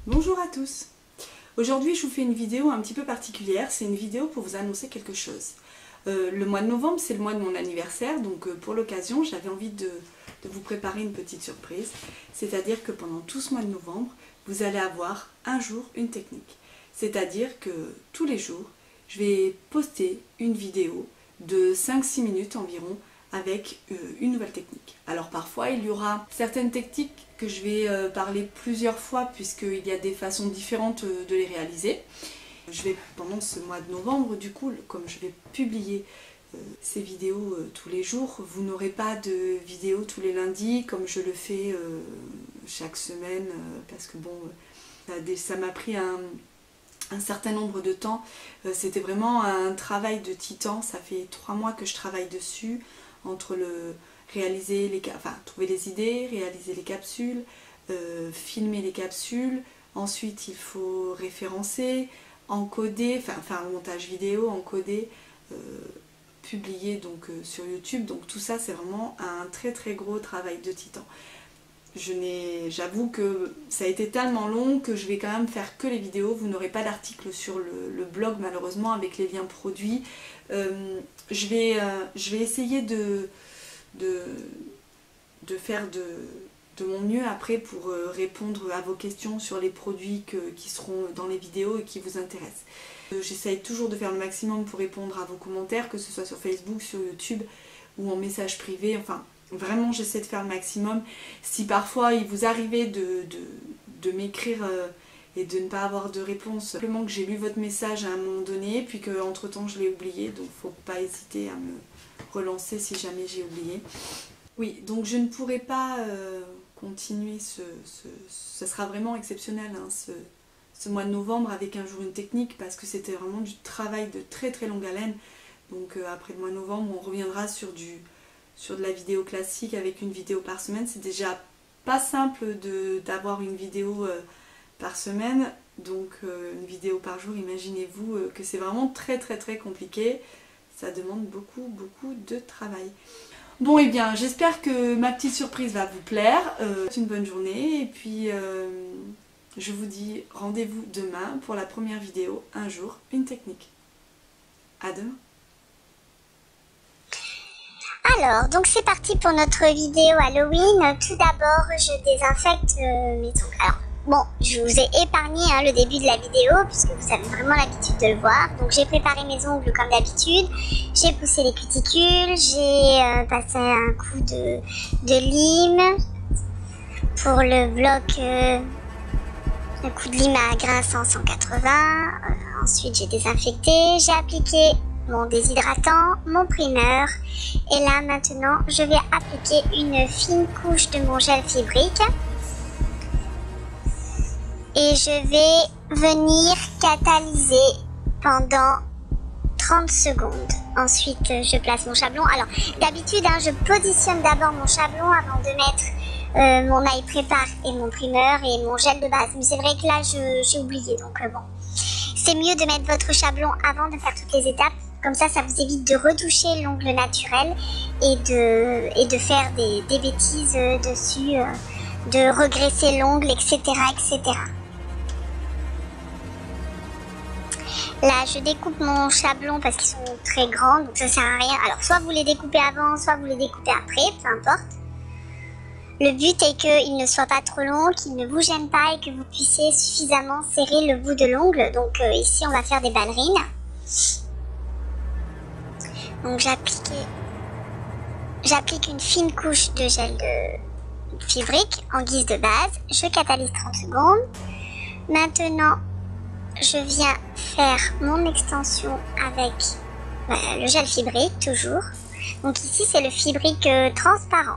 Bonjour à tous. Aujourd'hui je vous fais une vidéo un petit peu particulière, c'est une vidéo pour vous annoncer quelque chose. Le mois de novembre c'est le mois de mon anniversaire, donc pour l'occasion j'avais envie de vous préparer une petite surprise. C'est-à-dire que pendant tout ce mois de novembre, vous allez avoir un jour une technique. C'est-à-dire que tous les jours, je vais poster une vidéo de 5-6 minutes environ avec une nouvelle technique. Alors parfois il y aura certaines techniques que je vais parler plusieurs fois puisqu'il y a des façons différentes de les réaliser. Je vais pendant ce mois de novembre, du coup, comme je vais publier ces vidéos tous les jours, vous n'aurez pas de vidéos tous les lundis comme je le fais chaque semaine parce que bon, ça m'a pris un certain nombre de temps. C'était vraiment un travail de titan, ça fait 3 mois que je travaille dessus, entre trouver les idées, réaliser les capsules, filmer les capsules, ensuite il faut référencer, encoder, faire un montage vidéo, encoder, publier donc sur YouTube, donc tout ça c'est vraiment un très gros travail de titan. J'avoue que ça a été tellement long que je vais quand même faire que les vidéos. Vous n'aurez pas d'article sur le blog malheureusement avec les liens produits. Je vais essayer de faire de mon mieux après pour répondre à vos questions sur les produits qui seront dans les vidéos et qui vous intéressent. J'essaye toujours de faire le maximum pour répondre à vos commentaires, que ce soit sur Facebook, sur YouTube ou en message privé, enfin vraiment j'essaie de faire le maximum. Si parfois il vous arrivait de m'écrire et de ne pas avoir de réponse, simplement que j'ai lu votre message à un moment donné puis qu'entre temps je l'ai oublié, donc faut pas hésiter à me relancer si jamais j'ai oublié. Oui, donc je ne pourrai pas continuer, ça sera vraiment exceptionnel hein, ce mois de novembre avec un jour une technique parce que c'était vraiment du travail de très longue haleine. Donc après le mois de novembre on reviendra sur de la vidéo classique avec une vidéo par semaine. C'est déjà pas simple d'avoir une vidéo par semaine, donc une vidéo par jour, imaginez-vous que c'est vraiment très compliqué. Ça demande beaucoup de travail. Bon et bien j'espère que ma petite surprise va vous plaire. Une bonne journée et puis je vous dis rendez-vous demain pour la première vidéo, un jour, une technique. À demain. Alors, donc c'est parti pour notre vidéo Halloween. Tout d'abord, je désinfecte mes ongles. Alors, bon, je vous ai épargné hein, le début de la vidéo puisque vous avez vraiment l'habitude de le voir. Donc j'ai préparé mes ongles comme d'habitude. J'ai poussé les cuticules, j'ai passé un coup de lime pour le bloc, un coup de lime à grain 180. Ensuite j'ai désinfecté, j'ai appliqué mon déshydratant, mon primeur et là maintenant je vais appliquer une fine couche de mon gel fibrique et je vais venir catalyser pendant 30 secondes. Ensuite je place mon chablon. Alors d'habitude hein, je positionne d'abord mon chablon avant de mettre mon ail prépare et mon primeur et mon gel de base, mais c'est vrai que là j'ai oublié, donc bon, c'est mieux de mettre votre chablon avant de faire toutes les étapes. Comme ça, ça vous évite de retoucher l'ongle naturel et de faire des bêtises dessus, de regresser l'ongle, etc., etc. Là, je découpe mon chablon parce qu'ils sont très grands, donc ça sert à rien. Alors, soit vous les découpez avant, soit vous les découpez après, peu importe. Le but est qu'il ne soit pas trop long, qu'il ne vous gêne pas et que vous puissiez suffisamment serrer le bout de l'ongle. Donc ici, on va faire des ballerines. Donc j'applique une fine couche de gel de fibrique en guise de base. Je catalyse 30 secondes. Maintenant, je viens faire mon extension avec le gel fibrique, toujours. Donc ici, c'est le fibrique transparent.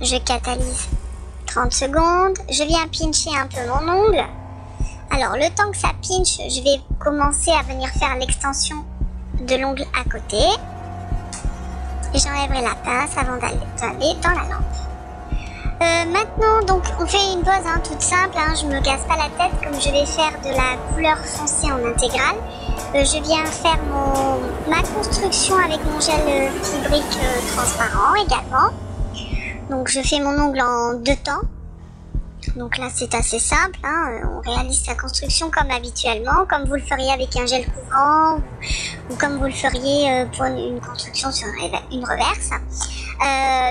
Je catalyse 30 secondes. Je viens pincher un peu mon ongle. Alors, le temps que ça pinche, je vais commencer à venir faire l'extension de l'ongle à côté. Et j'enlèverai la pince avant d'aller dans la lampe. Maintenant, donc, on fait une pause toute simple, je me casse pas la tête comme je vais faire de la couleur foncée en intégrale. Je viens faire ma construction avec mon gel fibrique transparent également. Donc je fais mon ongle en 2 temps. Donc là c'est assez simple, on réalise sa construction comme habituellement, comme vous le feriez avec un gel couvrant ou comme vous le feriez pour une construction sur une reverse.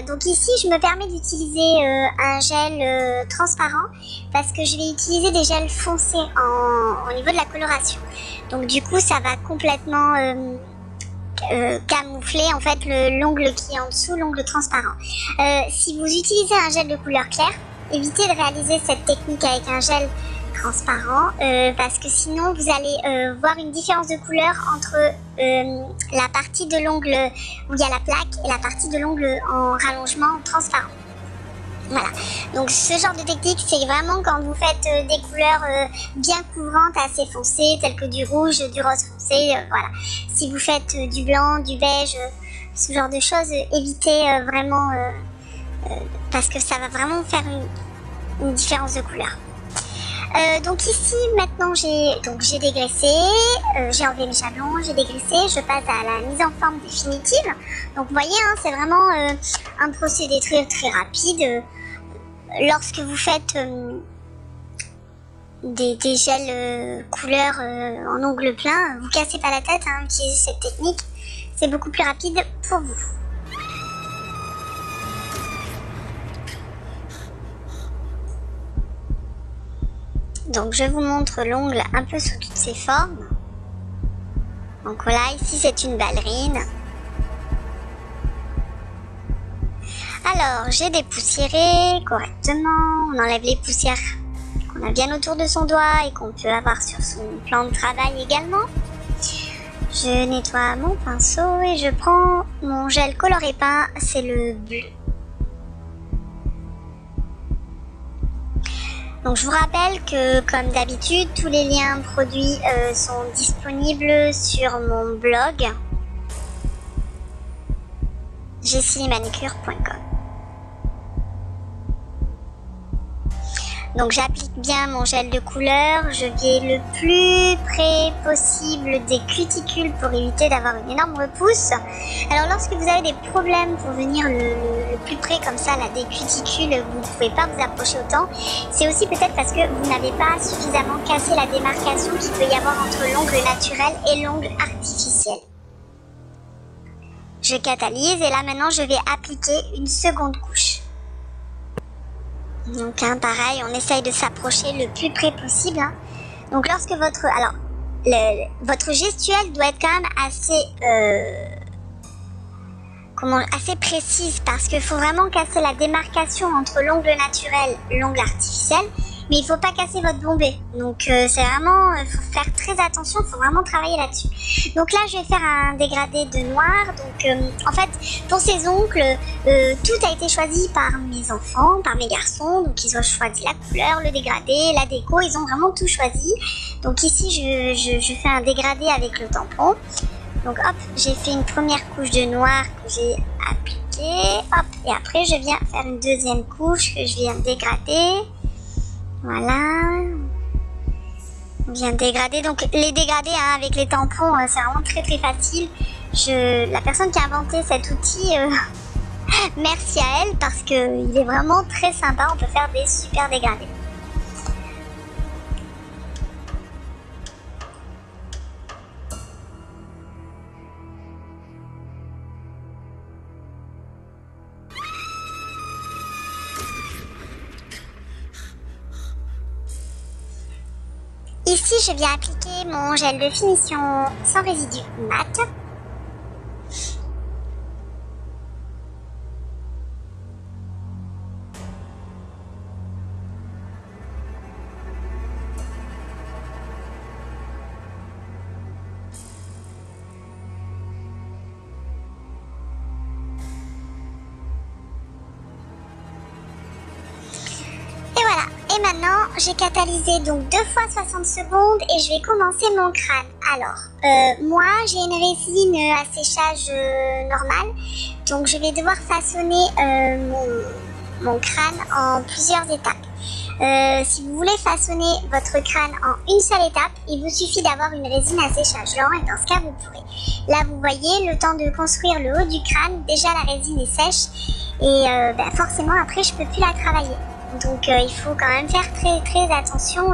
Donc ici je me permets d'utiliser un gel transparent parce que je vais utiliser des gels foncés au niveau de la coloration. Donc du coup ça va complètement camoufler en fait l'ongle qui est en dessous, l'ongle transparent. Si vous utilisez un gel de couleur claire, évitez de réaliser cette technique avec un gel transparent parce que sinon vous allez voir une différence de couleur entre la partie de l'ongle où il y a la plaque et la partie de l'ongle en rallongement transparent. Voilà, donc ce genre de technique c'est vraiment quand vous faites des couleurs bien couvrantes, assez foncées, telles que du rouge, du rose foncé, voilà. Si vous faites du blanc, du beige, ce genre de choses, évitez vraiment parce que ça va vraiment faire une différence de couleur. Donc ici maintenant j'ai dégraissé, j'ai enlevé mes chablons, j'ai dégraissé, je passe à la mise en forme définitive. Donc vous voyez c'est vraiment un procédé très rapide. Lorsque vous faites des gels couleur en ongle plein, vous cassez pas la tête à utiliser cette technique, c'est beaucoup plus rapide pour vous. Donc je vous montre l'ongle un peu sous toutes ses formes. Donc voilà, ici c'est une ballerine. Alors j'ai dépoussiéré correctement, on enlève les poussières qu'on a bien autour de son doigt et qu'on peut avoir sur son plan de travail également. Je nettoie mon pinceau et je prends mon gel coloré peint, c'est le bleu. Donc je vous rappelle que comme d'habitude, tous les liens produits sont disponibles sur mon blog jessilimanicure.com. Donc j'applique bien mon gel de couleur, je vais le plus près possible des cuticules pour éviter d'avoir une énorme repousse. Alors lorsque vous avez des problèmes pour venir le plus près comme ça là, des cuticules, vous ne pouvez pas vous approcher autant, c'est aussi peut-être parce que vous n'avez pas suffisamment cassé la démarcation qu'il peut y avoir entre l'ongle naturel et l'ongle artificiel. Je catalyse et là maintenant je vais appliquer une seconde couche. Donc pareil, on essaye de s'approcher le plus près possible. Donc lorsque votre gestuelle doit être quand même assez précise parce qu'il faut vraiment casser la démarcation entre l'ongle naturel et l'ongle artificiel, mais il ne faut pas casser votre bombé. Donc c'est vraiment, il faut faire très attention, il faut vraiment travailler là-dessus. Donc là je vais faire un dégradé de noir. Donc en fait pour ces ongles, tout a été choisi par mes enfants, par mes garçons. Donc ils ont choisi la couleur, le dégradé, la déco, ils ont vraiment tout choisi. Donc ici je fais un dégradé avec le tampon. Donc hop, j'ai fait une première couche de noir que j'ai appliquée, hop, et après je viens faire une deuxième couche que je viens dégrader. Voilà, on vient dégrader. Donc les dégradés avec les tampons, c'est vraiment très facile. La personne qui a inventé cet outil, merci à elle parce qu'il est vraiment très sympa, on peut faire des super dégradés. Ici, je viens appliquer mon gel de finition sans résidu mat. Maintenant, j'ai catalysé donc 2 fois 60 secondes et je vais commencer mon crâne. Alors, moi j'ai une résine à séchage normal, donc je vais devoir façonner mon crâne en plusieurs étapes. Si vous voulez façonner votre crâne en une seule étape, il vous suffit d'avoir une résine à séchage lent et dans ce cas vous pourrez. Là vous voyez, le temps de construire le haut du crâne, déjà la résine est sèche et forcément après je peux plus la travailler. Donc il faut quand même faire très attention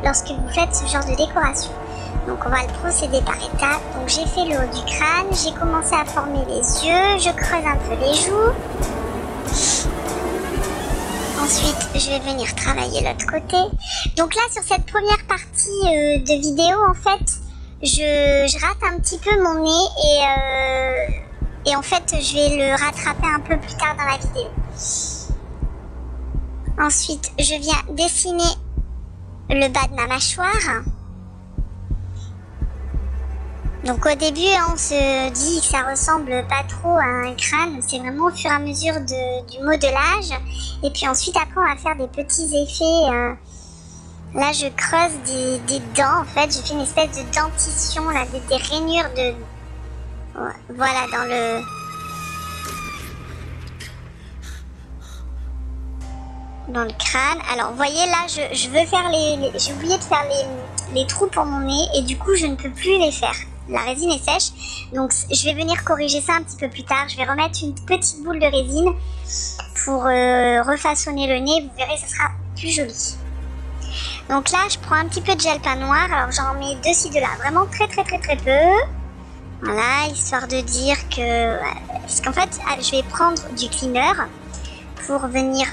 lorsque vous faites ce genre de décoration. Donc on va le procéder par étapes. Donc j'ai fait le haut du crâne, j'ai commencé à former les yeux, je creuse un peu les joues. Ensuite, je vais venir travailler l'autre côté. Donc là, sur cette première partie de vidéo, en fait, je rate un petit peu mon nez et en fait, je vais le rattraper un peu plus tard dans la vidéo. Ensuite, je viens dessiner le bas de ma mâchoire. Donc au début, on se dit que ça ressemble pas trop à un crâne, c'est vraiment au fur et à mesure du modelage. Et puis ensuite, après, on va faire des petits effets. Là, je creuse des dents, en fait, je fais une espèce de dentition, là, des rainures de... Voilà, dans le crâne. Alors, vous voyez, là, je veux faire j'ai oublié de faire les trous pour mon nez et du coup, je ne peux plus les faire. La résine est sèche, donc je vais venir corriger ça un petit peu plus tard. Je vais remettre une petite boule de résine pour refaçonner le nez. Vous verrez, ça sera plus joli. Donc là, je prends un petit peu de gel pain noir. Alors j'en mets de-ci, de là, vraiment très peu. Voilà, histoire de dire que... Parce qu'en fait, je vais prendre du cleaner pour venir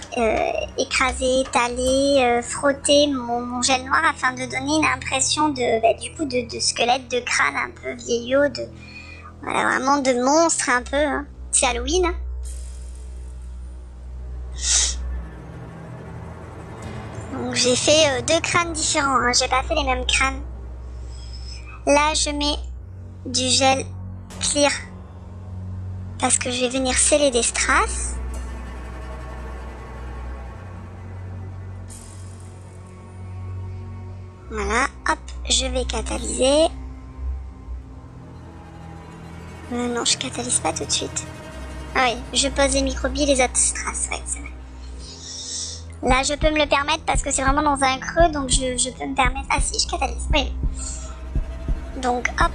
écraser, étaler, frotter mon gel noir afin de donner une impression de squelette, de crâne un peu vieillot, voilà, vraiment de monstre un peu. Hein. C'est Halloween. Hein. Donc j'ai fait 2 crânes différents, hein. J'ai pas fait les mêmes crânes. Là je mets du gel clear parce que je vais venir sceller des strass. Voilà, hop, je vais catalyser. Non, je catalyse pas tout de suite. Ah oui, je pose les microbilles et les autres strass, ouais, c'est vrai. Là, je peux me le permettre parce que c'est vraiment dans un creux, donc je peux me permettre... Ah si, je catalyse, oui. Donc, hop.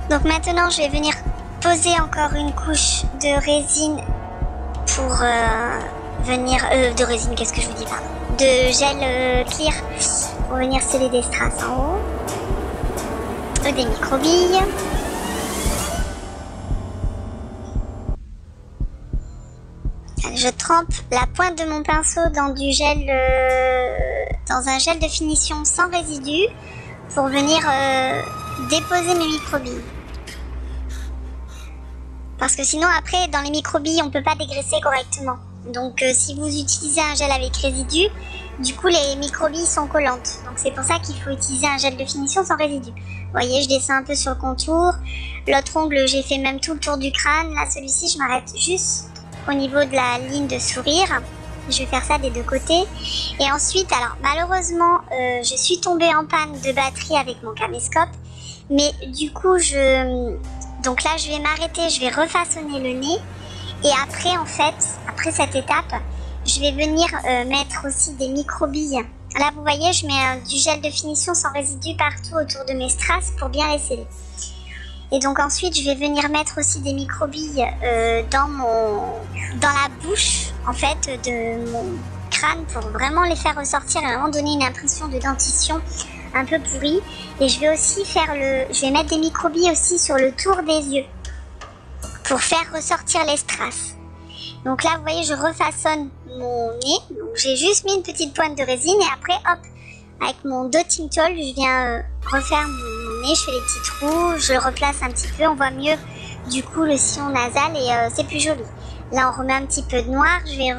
Donc maintenant, je vais venir poser encore une couche de résine pour venir... de résine, qu'est-ce que je vous dis, pardon. De gel clear pour venir sceller des strass en haut. Des microbilles. Je trempe la pointe de mon pinceau dans du gel, dans un gel de finition sans résidu pour venir déposer mes microbilles. Parce que sinon après dans les microbilles on peut pas dégraisser correctement. Donc si vous utilisez un gel avec résidu, du coup les microbilles sont collantes. Donc c'est pour ça qu'il faut utiliser un gel de finition sans résidu. Vous voyez, je descends un peu sur le contour. L'autre ongle, j'ai fait même tout le tour du crâne. Là, celui-ci, je m'arrête juste au niveau de la ligne de sourire. Je vais faire ça des deux côtés. Et ensuite, alors malheureusement, je suis tombée en panne de batterie avec mon caméscope. Mais du coup, donc là, je vais m'arrêter, je vais refaçonner le nez. Et après, en fait, après cette étape, je vais venir mettre aussi des microbilles. Là, vous voyez, je mets du gel de finition sans résidu partout autour de mes strass pour bien les sceller. Et donc ensuite, je vais venir mettre aussi des microbilles dans la bouche, en fait, de mon crâne pour vraiment les faire ressortir et vraiment donner une impression de dentition un peu pourrie. Et je vais aussi je vais mettre des microbilles aussi sur le tour des yeux pour faire ressortir les strass. Donc là, vous voyez, je refaçonne mon nez. Donc j'ai juste mis une petite pointe de résine et après, hop, avec mon dotting tool, je viens refaire mon nez. Je fais les petits trous, je le replace un petit peu. On voit mieux du coup le sillon nasal et c'est plus joli. Là, on remet un petit peu de noir. Je vais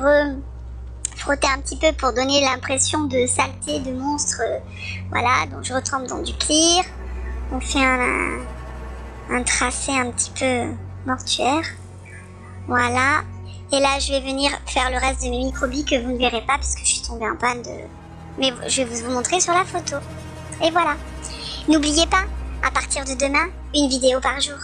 frotter un petit peu pour donner l'impression de saleté, de monstre. Voilà, donc je retrempe dans du clear. On fait un tracé un petit peu mortuaire. Voilà. Et là, je vais venir faire le reste de mes microbilles que vous ne verrez pas puisque je suis tombée en panne de... Mais je vais vous montrer sur la photo. Et voilà. N'oubliez pas, à partir de demain, une vidéo par jour.